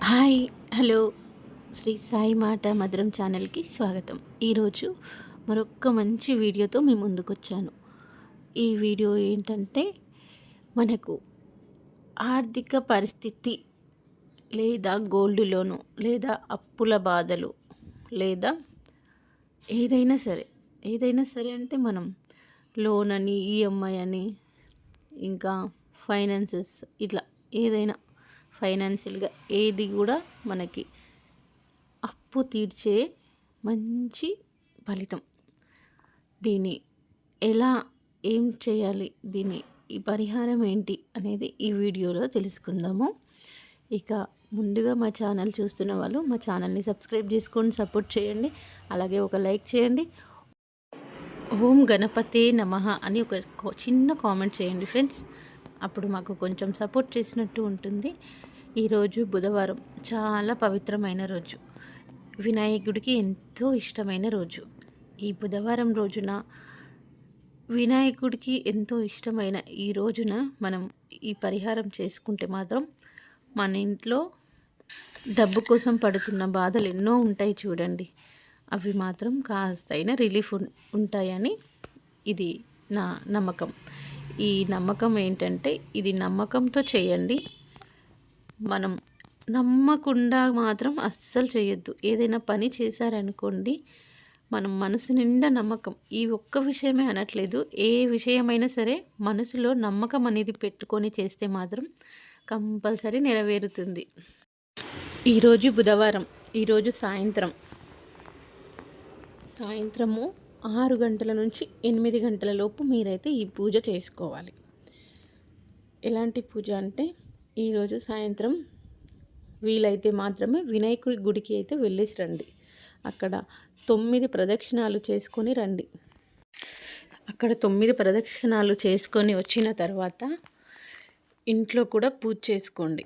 Hi hello Shri Sai మాట మధురం ఛానల్కి స్వాగతం. ఈరోజు మరొక మంచి వీడియోతో మీ ముందుకు వచ్చాను. ఈ వీడియో ఏంటంటే మనకు ఆర్థిక పరిస్థితి లేదా గోల్డ్ లోను లేదా అప్పుల బాధలు లేదా ఏదైనా సరే అంటే మనం లోన్ అని ఈఎంఐ అని ఇంకా ఫైనాన్సెస్ ఇట్లా ఏదైనా ఫైనాన్షియల్గా ఏది కూడా మనకి అప్పు తీర్చే మంచి ఫలితం. దీన్ని ఎలా ఏం చేయాలి, ఈ పరిహారం ఏంటి అనేది ఈ వీడియోలో తెలుసుకుందాము. ఇక ముందుగా మా ఛానల్ చూస్తున్న వాళ్ళు మా ఛానల్ని సబ్స్క్రైబ్ చేసుకొని సపోర్ట్ చేయండి. అలాగే ఒక లైక్ చేయండి. ఓం గణపతే నమః అని ఒక చిన్న కామెంట్ చేయండి ఫ్రెండ్స్. అప్పుడు మాకు కొంచెం సపోర్ట్ చేసినట్టు ఉంటుంది. ఈరోజు బుధవారం, చాలా పవిత్రమైన రోజు, వినాయకుడికి ఎంతో ఇష్టమైన రోజు. ఈ బుధవారం రోజున వినాయకుడికి ఎంతో ఇష్టమైన ఈ రోజున మనం ఈ పరిహారం చేసుకుంటే మాత్రం మన ఇంట్లో డబ్బు కోసం పడుతున్న బాధలు ఎన్నో ఉంటాయి చూడండి, అవి మాత్రం కాస్తైనా రిలీఫ్ ఉంటాయని ఇది నా నమ్మకం. ఈ నమ్మకం ఏంటంటే ఇది నమ్మకంతో చేయండి. మనం నమ్మకుండా మాత్రం అస్సలు చేయొద్దు. ఏదైనా పని చేశారనుకోండి, మనం మనసు నిండా నమ్మకం, ఈ ఒక్క విషయమే అనట్లేదు, ఏ విషయమైనా సరే మనసులో నమ్మకం అనేది పెట్టుకొని చేస్తే మాత్రం కంపల్సరీ నెరవేరుతుంది. ఈరోజు బుధవారం, ఈరోజు సాయంత్రము 6 గంటల నుంచి 8 గంటల లోపు మీరైతే ఈ పూజ చేసుకోవాలి. ఎలాంటి పూజ అంటే, ఈరోజు సాయంత్రం వీలైతే మాత్రమే వినాయకుడి గుడికి అయితే వెళ్ళేసి రండి. అక్కడ 9 ప్రదక్షిణాలు చేసుకొని రండి. అక్కడ 9 ప్రదక్షిణాలు చేసుకొని వచ్చిన తర్వాత ఇంట్లో కూడా పూజ చేసుకోండి.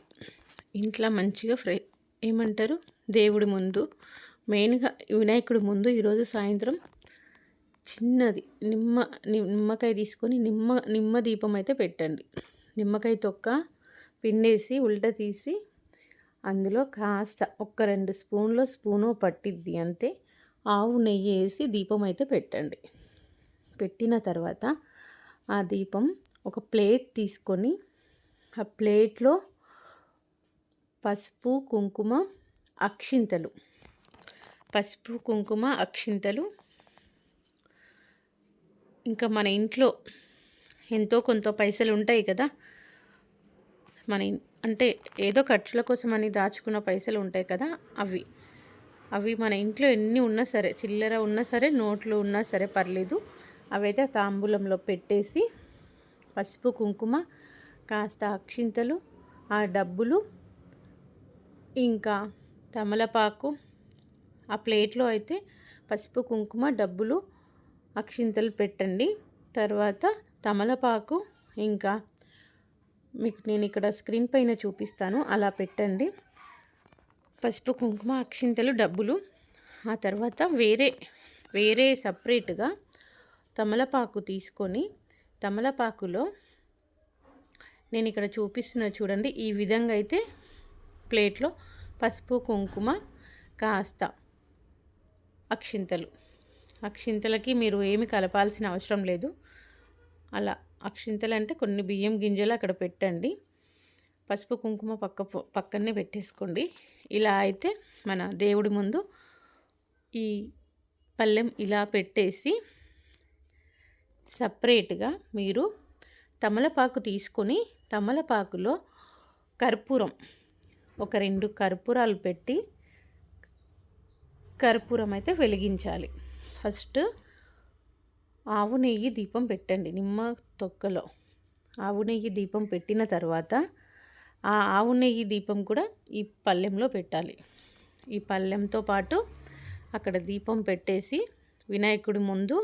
ఇంట్లో మంచిగా దేవుడి ముందు, మెయిన్గా వినాయకుడి ముందు ఈరోజు సాయంత్రం చిన్నది నిమ్మకాయ తీసుకొని నిమ్మ దీపం అయితే పెట్టండి. నిమ్మకాయ తొక్క పిండేసి ఉల్ట తీసి అందులో కాస్త ఒక 2 స్పూను పట్టిద్ది అంతే ఆవు నెయ్యి వేసి దీపం అయితే పెట్టండి. పెట్టిన తర్వాత ఆ దీపం ఒక ప్లేట్ తీసుకొని ఆ ప్లేట్లో పసుపు కుంకుమ అక్షింతలు ఇంకా మన ఇంట్లో ఎంతో కొంత పైసలు ఉంటాయి కదా, అంటే ఏదో ఖర్చుల కోసం అని దాచుకున్న పైసలు ఉంటాయి కదా, అవి మన ఇంట్లో ఎన్ని ఉన్నా సరే, చిల్లర ఉన్నా సరే, నోట్లు ఉన్నా సరే పర్లేదు, అవైతే తాంబూలంలో పెట్టేసి పసుపు కుంకుమ కాస్త అక్షింతలు, ఆ డబ్బులు ఇంకా తమలపాకు, ఆ ప్లేట్లో అయితే పసుపు కుంకుమ డబ్బులు అక్షింతలు పెట్టండి. తర్వాత తమలపాకు ఇంకా మీకు నేను ఇక్కడ స్క్రీన్ పైన చూపిస్తాను, అలా పెట్టండి. పసుపు కుంకుమ అక్షింతలు డబ్బులు. ఆ తర్వాత వేరే సపరేట్గా తమలపాకు తీసుకొని తమలపాకులో నేను ఇక్కడ చూపిస్తున్నా చూడండి, ఈ విధంగా అయితే ప్లేట్లో పసుపు కుంకుమ కాస్త అక్షింతలకి మీరు ఏమి కలపాల్సిన అవసరం లేదు. అలా అక్షింతలు అంటే కొన్ని బియ్యం గింజలు అక్కడ పెట్టండి. పసుపు కుంకుమ పక్కనే పెట్టేసుకోండి. ఇలా అయితే మన దేవుడి ముందు ఈ పళ్ళెం ఇలా పెట్టేసి సపరేట్గా మీరు తమలపాకు తీసుకొని తమలపాకులో కర్పూరం ఒక 2 కర్పూరాలు పెట్టి కర్పూరం అయితే వెలిగించాలి. ఫస్ట్ ఆవు నెయ్యి దీపం పెట్టండి. నిమ్మ తొక్కలో ఆవు నెయ్యి దీపం పెట్టిన తర్వాత ఆ ఆవు నెయ్యి దీపం కూడా ఈ పళ్ళెంలో పెట్టాలి. ఈ పళ్ళెంతో పాటు అక్కడ దీపం పెట్టేసి వినాయకుడి ముందు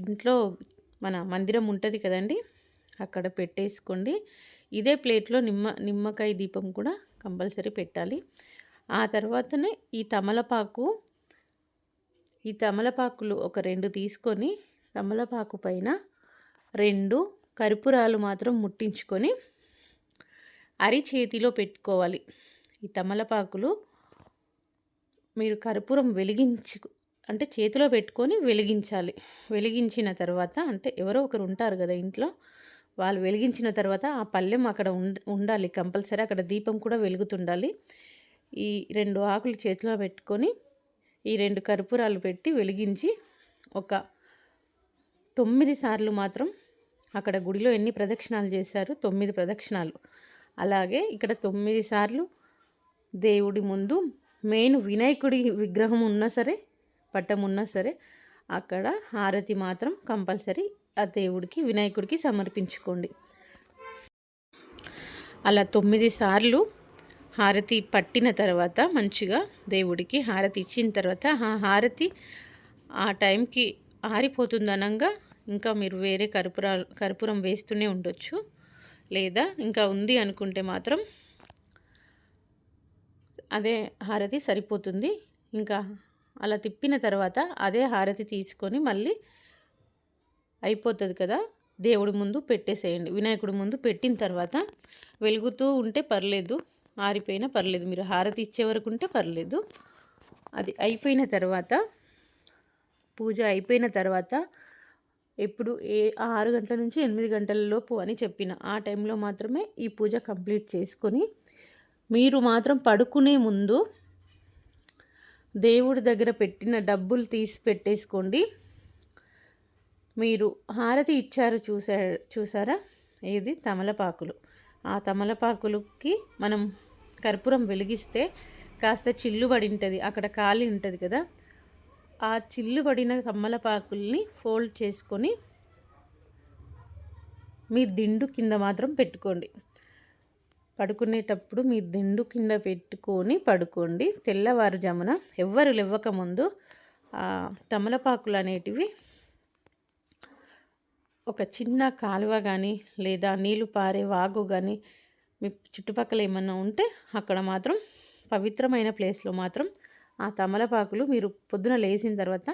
ఇంట్లో మన మందిరం ఉంటుంది కదండి, అక్కడ పెట్టేసుకోండి. ఇదే ప్లేట్లో నిమ్మకాయ దీపం కూడా కంపల్సరీ పెట్టాలి. ఆ తర్వాతనే ఈ తమలపాకులు ఒక 2 తీసుకొని తమలపాకు పైన 2 కర్పూరాలు మాత్రం ముట్టించుకొని అరిచేతిలో పెట్టుకోవాలి. ఈ తమలపాకులు మీరు కర్పూరం అంటే చేతిలో పెట్టుకొని వెలిగించాలి. వెలిగించిన తర్వాత అంటే ఎవరో ఒకరు ఉంటారు కదా ఇంట్లో, వాళ్ళు వెలిగించిన తర్వాత ఆ పళ్ళెం అక్కడ ఉండాలి కంపల్సరీ. అక్కడ దీపం కూడా వెలుగుతుండాలి. ఈ 2 ఆకులు చేతిలో పెట్టుకొని ఈ 2 కర్పూరాలు పెట్టి వెలిగించి ఒక 9 సార్లు మాత్రం అక్కడ గుడిలో ఎన్ని ప్రదక్షిణాలు చేశారు, 9 ప్రదక్షిణాలు. అలాగే ఇక్కడ 9 సార్లు దేవుడి ముందు మెయిన్ వినాయకుడి విగ్రహం ఉన్నా సరే, పట్టం ఉన్నా సరే, అక్కడ హారతి మాత్రం కంపల్సరీ ఆ దేవుడికి వినాయకుడికి సమర్పించుకోండి. అలా 9 సార్లు హారతి పట్టిన తర్వాత మంచిగా దేవుడికి హారతి ఇచ్చిన తర్వాత ఆ హారతి ఆ టైంకి ఆరిపోతుందనంగా ఇంకా మీరు వేరే కర్పూరం వేస్తూనే ఉండొచ్చు. లేదా ఇంకా ఉంది అనుకుంటే మాత్రం అదే హారతి సరిపోతుంది. ఇంకా అలా తిప్పిన తర్వాత అదే హారతి తీసుకొని మళ్ళీ అయిపోతుంది కదా, దేవుడి ముందు పెట్టేసేయండి. వినాయకుడి ముందు పెట్టిన తర్వాత వెలుగుతూ ఉంటే పర్లేదు, ఆరిపోయినా పర్లేదు, మీరు హారతి ఇచ్చే వరకు ఉంటే పర్లేదు. అది అయిపోయిన తర్వాత, పూజ అయిపోయిన తర్వాత ఎప్పుడు 6 గంటల నుంచి 8 గంటల లోపు అని చెప్పిన ఆ టైంలో మాత్రమే ఈ పూజ కంప్లీట్ చేసుకొని మీరు మాత్రం పడుకునే ముందు దేవుడి దగ్గర పెట్టిన డబ్బులు తీసి పెట్టేసుకోండి. మీరు హారతి ఇచ్చారు చూసారా, ఇది తమలపాకులు. ఆ తమలపాకులకి మనం కర్పూరం వెలిగిస్తే కాస్త చిల్లుబడి ఉంటుంది, అక్కడ కాలి ఉంటుంది కదా, ఆ చిల్లుబడిన తమలపాకుల్ని ఫోల్డ్ చేసుకొని మీ దిండు కింద మాత్రం పెట్టుకోండి. పడుకునేటప్పుడు మీ దిండు కింద పెట్టుకొని పడుకోండి. తెల్లవారుజామున ఎవ్వరు లేవకముందు తమలపాకులు అనేటివి ఒక చిన్న కాలువ కానీ లేదా నీళ్ళు పారే వాగు కానీ మీ చుట్టుపక్కల ఏమన్నా ఉంటే అక్కడ మాత్రం పవిత్రమైన ప్లేస్లో మాత్రం ఆ తమలపాకులు మీరు పొద్దున లేచిన తర్వాత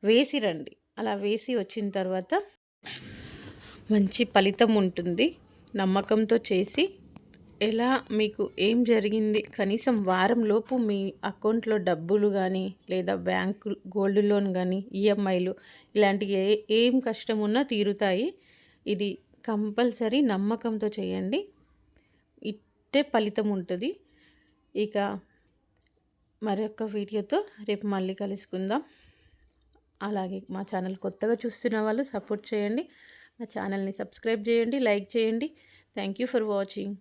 వేసి రండి. అలా వేసి వచ్చిన తర్వాత మంచి ఫలితం ఉంటుంది. నమ్మకంతో చేసి ఎలా మీకు ఏం జరిగింది, కనీసం వారంలోపు మీ అకౌంట్లో డబ్బులు కానీ లేదా బ్యాంకు గోల్డ్ లోన్ కానీ ఈఎంఐలు ఇలాంటి ఏం కష్టం ఉన్నా తీరుతాయి. ఇది కంపల్సరీ నమ్మకంతో చేయండి, ఇట్టే ఫలితం ఉంటుంది. ఇక మరొక వీడియోతో రేపు మళ్ళీ కలుసుకుందాం. అలాగే మా ఛానల్ కొత్తగా చూస్తున్న వాళ్ళు సపోర్ట్ చేయండి, మా ఛానల్ని సబ్స్క్రైబ్ చేయండి, లైక్ చేయండి. Thank you for watching.